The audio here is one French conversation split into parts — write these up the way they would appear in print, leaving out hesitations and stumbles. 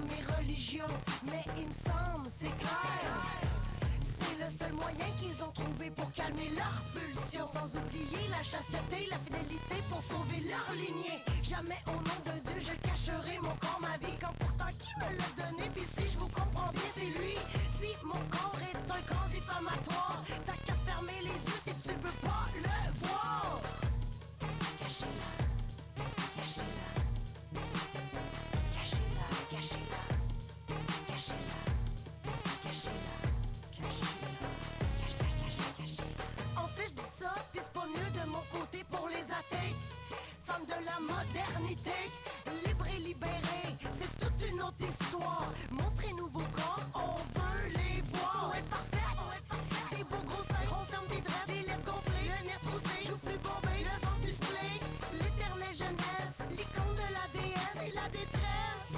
comme mes religions. Mais il me semble, c'est clair, c'est le seul moyen qu'ils ont trouvé pour calmer leur pulsion. Sans oublier la chasteté, la fidélité pour sauver leur lignée. Jamais au nom de Dieu je cacherai mon corps, ma vie. Quand pourtant qui me l'a donné, puis si je vous comprends bien c'est lui. Si mon corps est un grand diffamatoire, t'as qu'à fermer les yeux si tu veux pas le voir. Cachez-la, cachez-la, cachez-la, cachez-la, cachez-la, cachez-la, cachez-la. En fait je dis ça, pis c'est pas mieux de mon côté pour les athées. Femmes de la modernité, libres et libérées, c'est toute une autre histoire. Montrez-nous vos corps, on veut les voir. On est parfait, des beaux gros seins, on ferme vidraient, les lèvres gonflées, le nez troussé, joufflu bombé, le ventre musclé. L'éternelle jeunesse, l'icône de la déesse, c'est la détresse.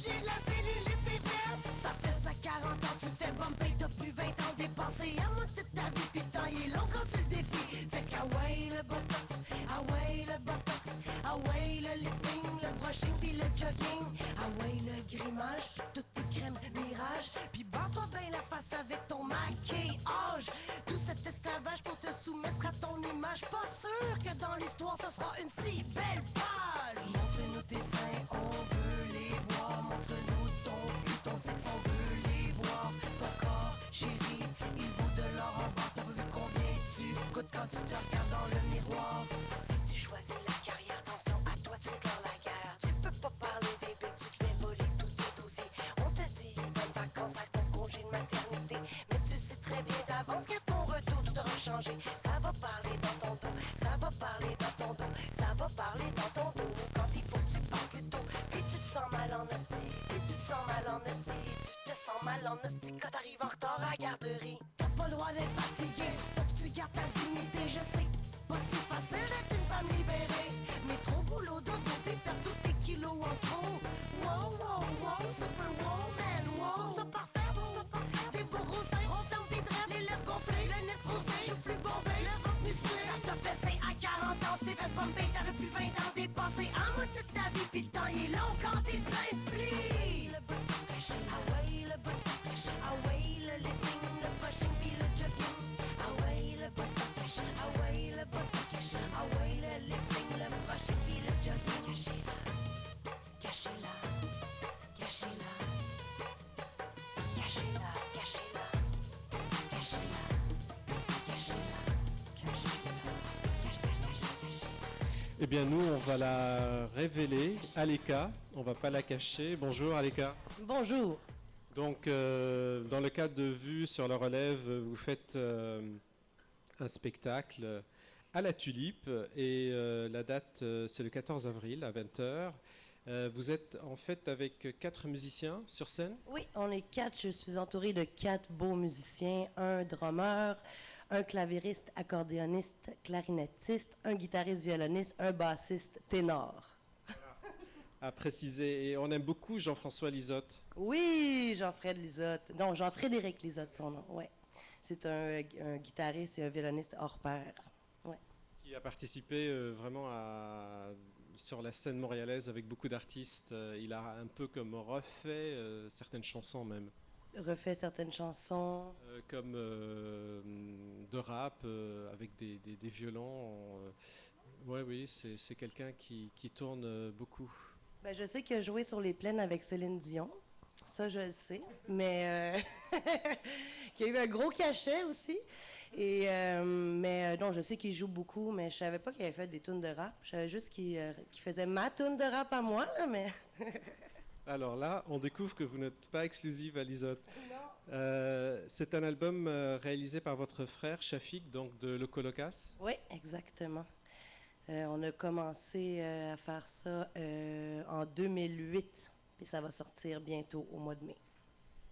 J'ai la cellulite, ses fesses. Ça fait ça 40 ans, tu te fais bumper, t'as plus 20 ans dépassé. À moitié de ta vie, puis le temps il est long quand tu le défies. Fait qu'away le botox, away le botox, away le lifting, le brushing puis le jogging, away le grimage, toutes tes crèmes mirage, puis bats-toi bien la face avec ton maquillage. Tout cet esclavage pour te soumettre à ton image, pas sûr que dans l'histoire ce sera une si belle page. Montre-nous tes seins, on veut les voir. Montre-nous ton cul, ton sexe, on veut les voir. Ton corps, chérie, il vaut de l'or en bas. T'as pas vu combien tu coûtes quand tu te regardes dans le miroir. Si tu choisis la carrière, attention à toi, tu déclares la guerre. Tu peux pas parler bébé, tu te fais voler tous tes dossiers. On te dit bonnes vacances à ton congé de maternité, mais tu sais très bien d'avance qu'à ton retour tout aura changé. Ça va parler dans ton dos, ça va parler dans ton dos, ça va parler dans ton dos. Quand il faut que tu parles plus tôt, puis tu te sens mal en hostie, puis tu te sens mal en hostie, tu te sens mal en hostie quand t'arrives en retard à la garderie. T'as pas le droit d'être fatigué, faut que tu gardes ta dignité, je sais. Pas si facile d'être une femme libérée, mais trop boulot dodo puis perdre tous tes kilos en trop. Wow, wow, wow, super woman, wow. Ça parfait, des beaux gros seins, on ferme pis dresse, les lèvres gonflées, le nez troussé, joufflu bombé, le ventre musclé. Ça t'a fait c'est à 40 ans, c'est fait bomber, t'avais plus 20 ans dépassé. À moitié de ta vie pis le temps il est long quand t'es plein de plis. Away le botox, away le lifting, le brushing pis le jogging. Away le botox, away le botox, away le lifting, le brushing pis le jogging. Cachez-la, cachez-la, cachez-la, cachez-la, cachez-la, cachez-la, cachez-la, cachez-la. Eh bien, nous, on va la révéler. Aleka, on va pas la cacher. Bonjour, Aleka. Bonjour. Donc, dans le cadre de Vue sur le relève, vous faites un spectacle à la Tulipe et la date, c'est le 14 avril à 20 h. Vous êtes en fait avec 4 musiciens sur scène? Oui, on est 4. Je suis entourée de 4 beaux musiciens, un drummer, un clavieriste, accordéoniste, clarinettiste, un guitariste, violoniste, un bassiste, ténor. À préciser. Et on aime beaucoup Jean-François Lisotte. Oui, Jean-Fred Lisotte. Non, Jean-Frédéric Lisotte, son nom, ouais. C'est un guitariste et un violoniste hors pair. Ouais. Qui a participé vraiment sur la scène montréalaise avec beaucoup d'artistes. Il a un peu comme refait certaines chansons même. Refait certaines chansons. Comme de rap avec des violons. Oui, c'est quelqu'un qui tourne beaucoup. Ben, je sais qu'il a joué sur les plaines avec Céline Dion. Ça, je le sais. Mais qu'il y a eu un gros cachet aussi. Mais non, je sais qu'il joue beaucoup, mais je savais pas qu'il avait fait des tunes de rap. Je savais juste qu'il faisait ma tune de rap à moi, là, mais... Alors là, on découvre que vous n'êtes pas exclusive à Lisotte. C'est un album réalisé par votre frère, Shafik, donc de Locolocas. Oui, exactement. On a commencé à faire ça en 2008, puis ça va sortir bientôt au mois de mai.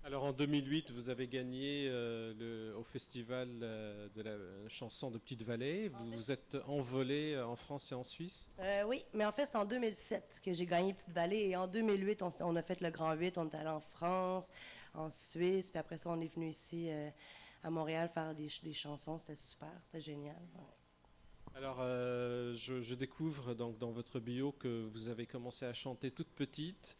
Alors en 2008, vous avez gagné au festival de la chanson de Petite-Vallée. Vous vous êtes envolé en France et en Suisse. Oui, mais en fait, c'est en 2007 que j'ai gagné Petite-Vallée. Et en 2008, on a fait le Grand 8. On est allé en France, en Suisse. Puis après ça, on est venu ici à Montréal faire des chansons. C'était super, c'était génial. Ouais. Alors, je découvre donc dans votre bio que vous avez commencé à chanter toute petite.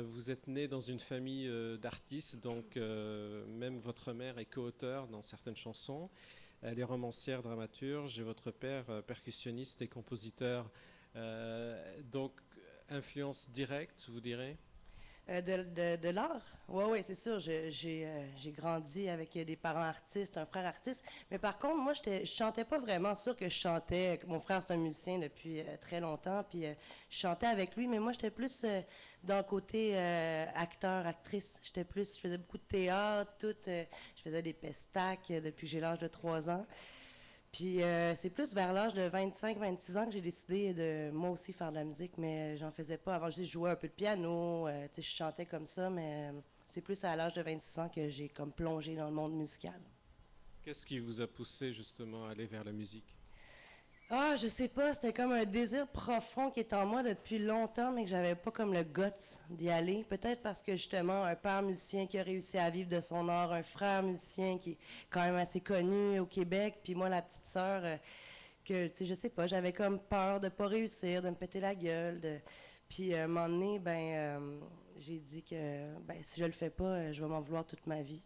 Vous êtes né dans une famille d'artistes, donc même votre mère est co-auteure dans certaines chansons. Elle est romancière, dramaturge, et votre père percussionniste et compositeur. Donc, influence directe, vous direz? De l'art? Oui, oui, c'est sûr. J'ai grandi avec des parents artistes, un frère artiste. Mais par contre, moi, je chantais pas vraiment. C'est sûr que je chantais. Mon frère, c'est un musicien depuis très longtemps. Puis je chantais avec lui. Mais moi, j'étais plus dans le côté acteur, actrice. Je faisais beaucoup de théâtre, je faisais des pestacs depuis que j'ai l'âge de 3 ans. Puis c'est plus vers l'âge de 25-26 ans que j'ai décidé de moi aussi faire de la musique, mais j'en faisais pas. Avant, je jouais un peu de piano, je chantais comme ça, mais c'est plus à l'âge de 26 ans que j'ai comme plongé dans le monde musical. Qu'est-ce qui vous a poussé justement à aller vers la musique? Ah, je sais pas, c'était comme un désir profond qui est en moi depuis longtemps, mais que j'avais pas comme le guts d'y aller. Peut-être parce que justement, un père musicien qui a réussi à vivre de son art, un frère musicien qui est quand même assez connu au Québec, puis moi, la petite sœur, que, tu sais, je sais pas, j'avais comme peur de pas réussir, de me péter la gueule. Puis à un moment donné, j'ai dit que si je le fais pas, je vais m'en vouloir toute ma vie.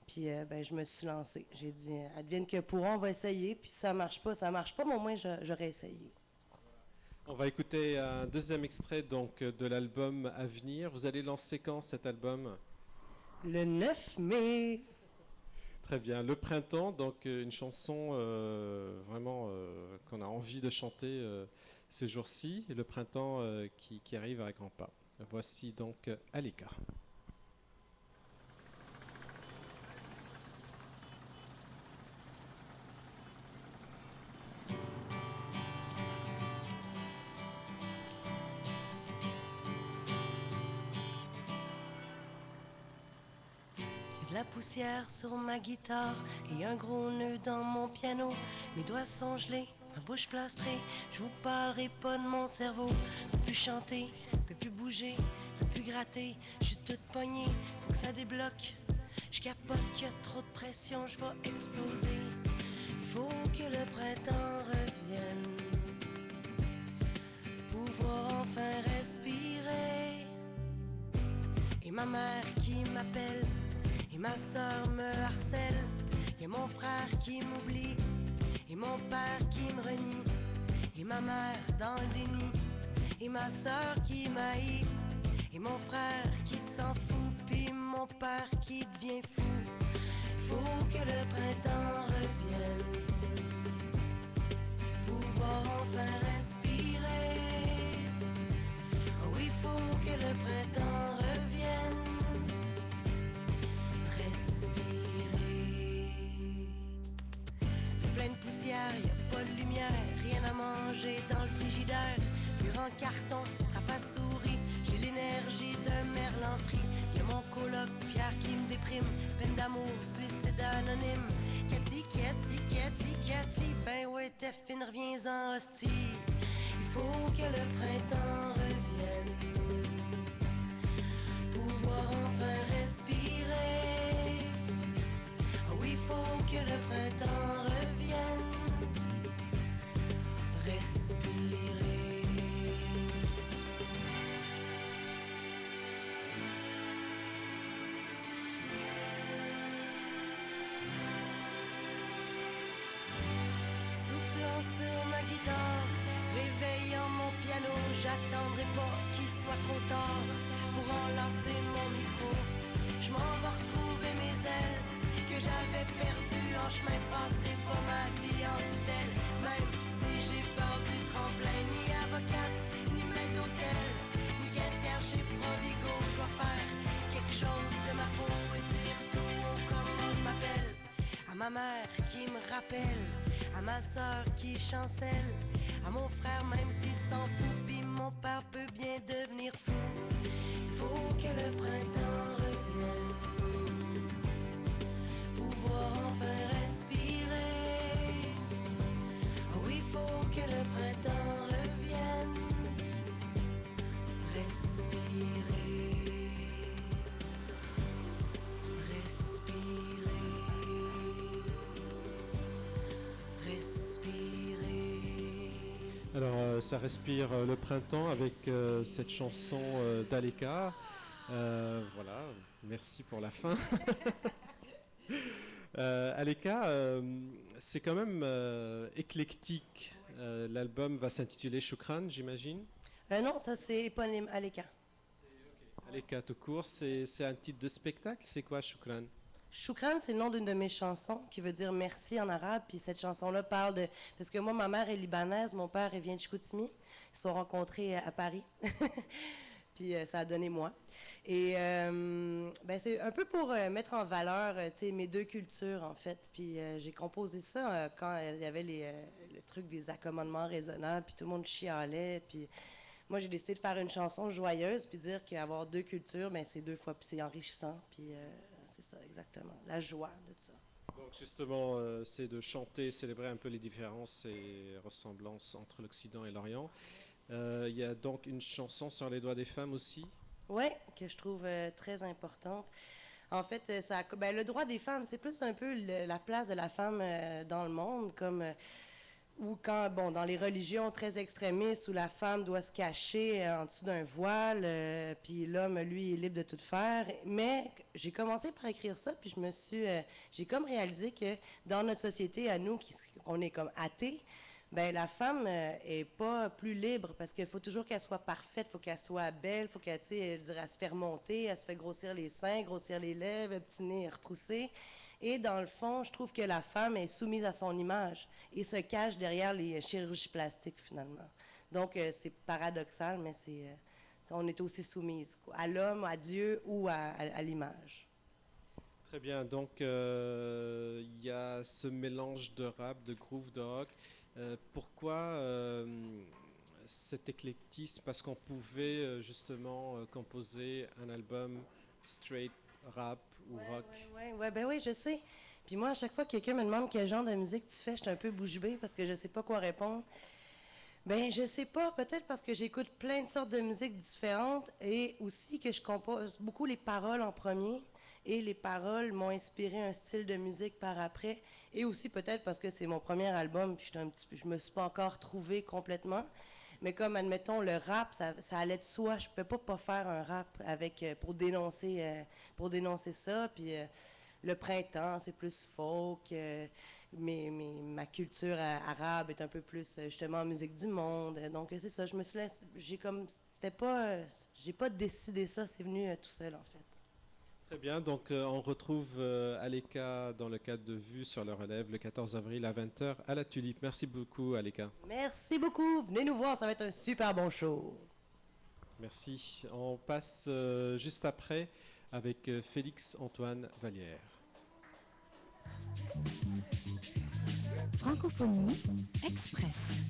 Puis je me suis lancée. J'ai dit, advienne que pourra, on va essayer. Puis si ça marche pas, mais au moins j'aurais essayé. On va écouter un deuxième extrait donc de l'album à venir. Vous allez lancer quand cet album? Le 9 mai. Très bien. Le printemps, donc une chanson vraiment qu'on a envie de chanter ces jours-ci. Le printemps qui arrive à grands pas. Voici donc Aleka. La poussière sur ma guitare et un gros nœud dans mon piano. Mes doigts sont gelés, ma bouche plastrée. Je vous parlerai pas de mon cerveau. Peux plus chanter, peux plus bouger, peux plus gratter. Je suis toute poignée, faut que ça débloque. Je capote qu'il y a trop de pression, je vais exploser. Faut que le printemps revienne, pouvoir enfin respirer. Et ma mère qui m'appelle, et ma sœur me harcèle, et mon frère qui m'oublie, et mon père qui me renie, et ma mère dans le déni, et ma sœur qui m'haït, et mon frère qui s'en fout, puis mon père qui devient fou. Faut que le printemps revienne, pouvoir enfin respirer. Oh oui, faut que le printemps revienne. Plein de poussière, y a pas de lumière, rien à manger dans le frigidaire. Mur en carton, trappe à souris, j'ai l'énergie d'un merlan pris. Y'a mon coloc Pierre qui me déprime, peine d'amour, suicide anonyme. Cathy, ben ouais, t'es fine, reviens-en hostie. Il faut que le printemps revienne, pouvoir enfin respirer. Oh oui, faut que le printemps revienne, respirer. Soufflant sur ma guitare, réveillant mon piano, j'attendrai pas qu'il soit trop tard pour enlacer mon micro. Je m'en vais retrouver mes ailes que j'avais perdues en chemin, passerai pas ma vie en tutelle. Même si j'ai peur du tremplin, ni avocate, ni maître d'hôtel, ni caissière chez Provigo, je vais faire quelque chose de ma peau et dire tout haut comment je m'appelle. À ma mère qui me rappelle, à ma sœur qui chancelle, à mon frère même s'il s'en fout, puis mon père peut bien devenir fou. Faut que le printemps revienne, pouvoir enfin respirer. Oh oui, faut que le printemps revienne, respirer, respirer, respirer. Alors, ça respire le printemps avec cette chanson d'Aleka. Voilà, merci pour la fin. Aleka, c'est quand même éclectique. L'album va s'intituler Choukran, j'imagine. Non, ça c'est éponyme, Aleka. Aleka tout court, c'est un titre de spectacle. C'est quoi Choukran? Choukran, c'est le nom d'une de mes chansons qui veut dire merci en arabe. Puis cette chanson-là parle de... Parce que moi, ma mère est libanaise, mon père il vient de Chicoutimi. Ils se sont rencontrés à Paris. Puis ça a donné moi. Et ben, c'est un peu pour mettre en valeur mes deux cultures, en fait. Puis j'ai composé ça quand il y avait le truc des accommodements raisonnables, puis tout le monde chialait. Puis moi, j'ai décidé de faire une chanson joyeuse, puis dire qu'avoir deux cultures, ben, c'est deux fois, puis c'est enrichissant. Puis c'est ça, exactement. La joie de ça. Donc justement, c'est de chanter, célébrer un peu les différences et ressemblances entre l'Occident et l'Orient. Il y a donc une chanson sur les droits des femmes aussi. Oui, que je trouve très importante. En fait, le droit des femmes, c'est plus un peu la place de la femme dans le monde, comme ou quand, bon, dans les religions très extrémistes où la femme doit se cacher en dessous d'un voile, puis l'homme, lui, est libre de tout faire. Mais j'ai commencé par écrire ça, puis j'ai comme réalisé que dans notre société, à nous, on est comme athées, ben la femme est pas plus libre parce qu'il faut toujours qu'elle soit parfaite, il faut qu'elle soit belle, il faut qu'elle, elle se fait remonter, elle se fait grossir les seins, grossir les lèvres, le petit nez retroussé. Et dans le fond, je trouve que la femme est soumise à son image et se cache derrière les chirurgies plastiques, finalement. Donc, c'est paradoxal, mais on est aussi soumise à l'homme, à Dieu ou à l'image. Très bien. Donc, il y a ce mélange de rap, de groove, de rock. Pourquoi cet éclectisme? Parce qu'on pouvait justement composer un album straight rap ou rock. Oui, je sais. Puis moi, à chaque fois que quelqu'un me demande quel genre de musique tu fais, je suis un peu bouche bée parce que je sais pas quoi répondre. Ben, je sais pas, peut-être parce que j'écoute plein de sortes de musiques différentes et aussi que je compose beaucoup les paroles en premier et les paroles m'ont inspiré un style de musique par après et aussi peut-être parce que c'est mon premier album puis je me suis pas encore trouvée complètement. Mais comme, admettons, le rap, ça allait de soi. Je ne pouvais pas faire un rap pour dénoncer ça. Puis le printemps, c'est plus folk. Ma culture arabe est un peu plus, justement, musique du monde. Donc, c'est ça. Je me suis laissé... J'ai pas décidé ça. C'est venu tout seul, en fait. Très bien, donc on retrouve Aleka dans le cadre de Vue sur le relève le 14 avril à 20h à la Tulipe. Merci beaucoup Aleka. Merci beaucoup, venez nous voir, ça va être un super bon show. Merci, on passe juste après avec Félix-Antoine Vallière. Francophonie Express.